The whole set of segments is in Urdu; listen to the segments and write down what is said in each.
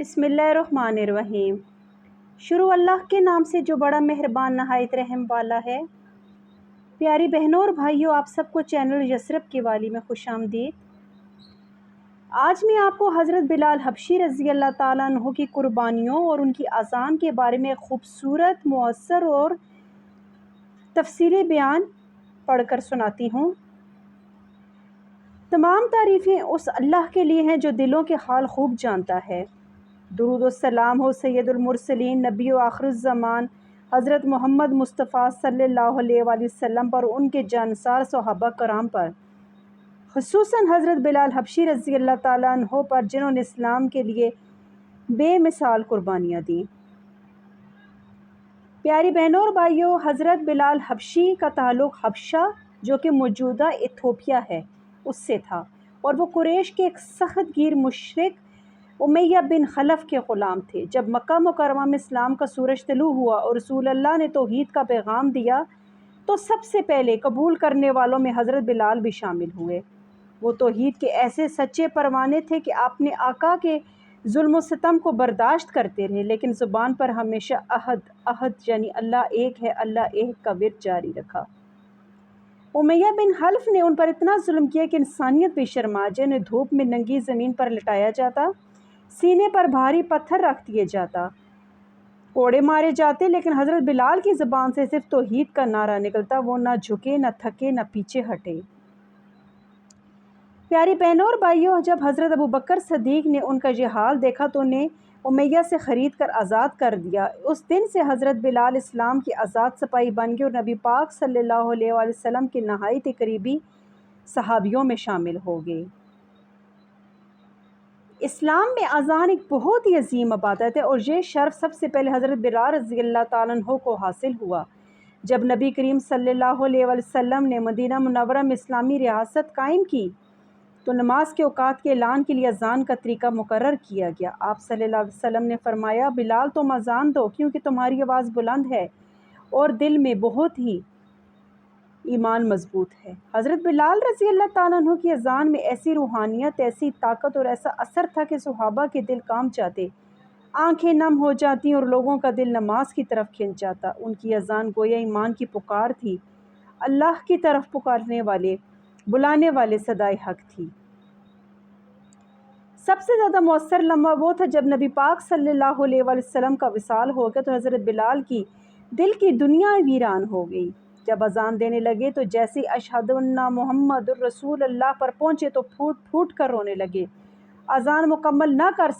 بسم اللہ الرحمن الرحیم۔ شروع اللہ کے نام سے جو بڑا مہربان نہایت رحم والا ہے۔ پیاری بہنوں اور بھائیوں، آپ سب کو چینل یثرب کے والی میں خوش آمدید۔ آج میں آپ کو حضرت بلال حبشی رضی اللہ تعالیٰ عنہ کی قربانیوں اور ان کی اذان کے بارے میں خوبصورت، مؤثر اور تفصیلی بیان پڑھ کر سناتی ہوں۔ تمام تعریفیں اس اللہ کے لیے ہیں جو دلوں کے حال خوب جانتا ہے۔ درود و سلام ہو سید المرسلین، نبی و آخر الزمان حضرت محمد مصطفیٰ صلی اللہ علیہ وآلہ وسلم پر، ان کے جانسار صحابہ کرام پر، خصوصاً حضرت بلال حبشی رضی اللہ تعالیٰ عنہ پر، جنہوں نے اسلام کے لیے بے مثال قربانیاں دیں۔ پیاری بہنوں اور بھائیوں، حضرت بلال حبشی کا تعلق حبشہ، جو کہ موجودہ ایتھوپیا ہے، اس سے تھا، اور وہ قریش کے ایک سخت گیر مشرک امیہ بن خلف کے غلام تھے۔ جب مکہ مکرمہ میں اسلام کا سورج طلوع ہوا اور رسول اللہ نے توحید کا پیغام دیا تو سب سے پہلے قبول کرنے والوں میں حضرت بلال بھی شامل ہوئے۔ وہ توحید کے ایسے سچے پروانے تھے کہ اپنے آقا کے ظلم و ستم کو برداشت کرتے رہے، لیکن زبان پر ہمیشہ احد احد یعنی اللہ ایک ہے، اللہ ایک کا ورد جاری رکھا۔ امیہ بن خلف نے ان پر اتنا ظلم کیا کہ انسانیت بھی شرما جائے، انہیں دھوپ میں ننگی زمین پر لٹایا جاتا، سینے پر بھاری پتھر رکھ دیے جاتا، کوڑے مارے جاتے، لیکن حضرت بلال کی زبان سے صرف توحید کا نعرہ نکلتا۔ وہ نہ جھکے، نہ تھکے، نہ پیچھے ہٹے۔ پیاری بہنوں اور بھائیوں، جب حضرت ابوبکر صدیق نے ان کا یہ حال دیکھا تو انہیں امیہ سے خرید کر آزاد کر دیا۔ اس دن سے حضرت بلال اسلام کی آزاد سپاہی بن گئے اور نبی پاک صلی اللہ علیہ وآلہ وسلم کے نہایت قریبی صحابیوں میں شامل ہو گئے۔ اسلام میں اذان ایک بہت ہی عظیم عبادت ہے، اور یہ شرف سب سے پہلے حضرت بلال رضی اللہ تعالیٰ عنہ کو حاصل ہوا۔ جب نبی کریم صلی اللہ علیہ وآلہ وسلم نے مدینہ منورہ میں اسلامی ریاست قائم کی تو نماز کے اوقات کے اعلان کے لیے اذان کا طریقہ مقرر کیا گیا۔ آپ صلی اللہ علیہ وسلم نے فرمایا، بلال تم اذان دو، کیونکہ تمہاری آواز بلند ہے اور دل میں بہت ہی ایمان مضبوط ہے۔ حضرت بلال رضی اللہ تعالیٰ عنہ کی اذان میں ایسی روحانیت، ایسی طاقت اور ایسا اثر تھا کہ صحابہ کے دل کانپ جاتے، آنکھیں نم ہو جاتی اور لوگوں کا دل نماز کی طرف کھنچ جاتا۔ ان کی اذان گویا ایمان کی پکار تھی، اللہ کی طرف پکارنے والے، بلانے والے صدائے حق تھی۔ سب سے زیادہ مؤثر لمحہ وہ تھا جب نبی پاک صلی اللہ علیہ وآلہ وسلم کا وصال ہو گیا تو حضرت بلال کی دل کی دنیا ویران ہو گئی۔ جب اذان دینے لگے تو جیسے ہی اشہد ان محمد الرسول اللہ پر پہنچے تو پھوٹ پھوٹ کر رونے لگے۔ اذان مکمل نہ کر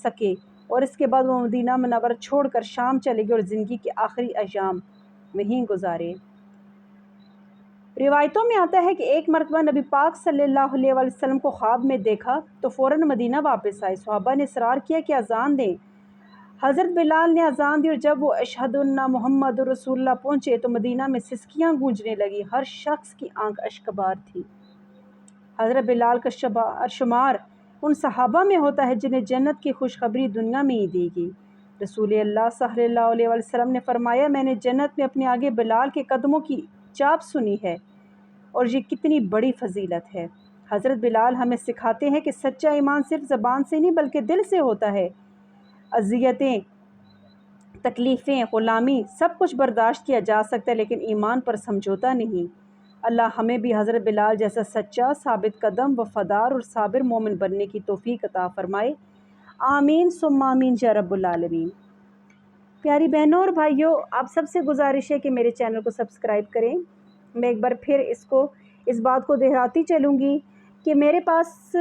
سکے اور اس کے بعد وہ مدینہ منورہ چھوڑ کر شام چلے گئے اور زندگی کے آخری ایام وہیں گزارے۔ روایتوں میں آتا ہے کہ ایک مرتبہ نبی پاک صلی اللہ علیہ وآلہ وسلم کو خواب میں دیکھا تو فوراً مدینہ واپس آئے۔ صحابہ نے اصرار کیا کہ اذان دیں۔ حضرت بلال نے اذان دی اور جب وہ اشہد ان محمد الرسول اللہ پہنچے تو مدینہ میں سسکیاں گونجنے لگی، ہر شخص کی آنکھ اشکبار تھی۔ حضرت بلال کا شمار ان صحابہ میں ہوتا ہے جنہیں جنت کی خوشخبری دنیا میں ہی دی گئی۔ رسول اللہ صلی اللہ علیہ وآلہ وسلم نے فرمایا، میں نے جنت میں اپنے آگے بلال کے قدموں کی چاپ سنی ہے، اور یہ کتنی بڑی فضیلت ہے۔ حضرت بلال ہمیں سکھاتے ہیں کہ سچا ایمان صرف زبان سے نہیں بلکہ دل سے ہوتا ہے۔ اذیتیں، تکلیفیں، غلامی سب کچھ برداشت کیا جا سکتا ہے، لیکن ایمان پر سمجھوتا نہیں۔ اللہ ہمیں بھی حضرت بلال جیسا سچا، ثابت قدم، وفادار اور صابر مومن بننے کی توفیق عطا فرمائے۔ آمین ثم آمین یا رب العالمین۔ پیاری بہنوں اور بھائیوں، آپ سب سے گزارش ہے کہ میرے چینل کو سبسکرائب کریں۔ میں ایک بار پھر اس بات کو دہراتی چلوں گی کہ میرے پاس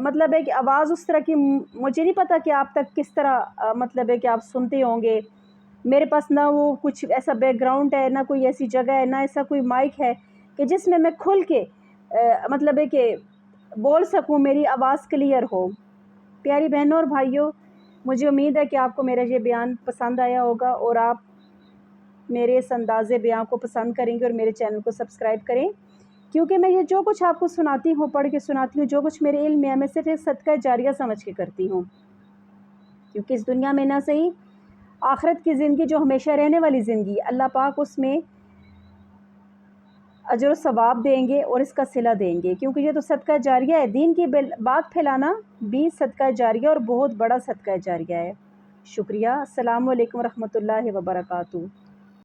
مطلب ہے کہ آواز اس طرح کی مجھے نہیں پتہ کہ آپ تک کس طرح مطلب ہے کہ آپ سنتے ہوں گے۔ میرے پاس نہ وہ کچھ ایسا بیک گراؤنڈ ہے، نہ کوئی ایسی جگہ ہے، نہ ایسا کوئی مائک ہے کہ جس میں کھل کے مطلب ہے کہ بول سکوں، میری آواز کلیئر ہو۔ پیاری بہنوں اور بھائیوں، مجھے امید ہے کہ آپ کو میرا یہ بیان پسند آیا ہوگا اور آپ میرے اس انداز بیان کو پسند کریں گے اور میرے چینل کو سبسکرائب کریں، کیونکہ میں یہ جو کچھ آپ کو سناتی ہوں، پڑھ کے سناتی ہوں، جو کچھ میرے علم میں ہے، میں صرف ایک صدقہ جاریہ سمجھ کے کرتی ہوں، کیونکہ اس دنیا میں نہ صحیح آخرت کی زندگی جو ہمیشہ رہنے والی زندگی، اللہ پاک اس میں اجر و ثواب دیں گے اور اس کا صلہ دیں گے، کیونکہ یہ تو صدقہ جاریہ ہے۔ دین کی بات پھیلانا بھی صدقہ جاریہ اور بہت بڑا صدقہ جاریہ ہے۔ شکریہ۔ السلام علیکم ورحمۃ اللہ وبرکاتہ۔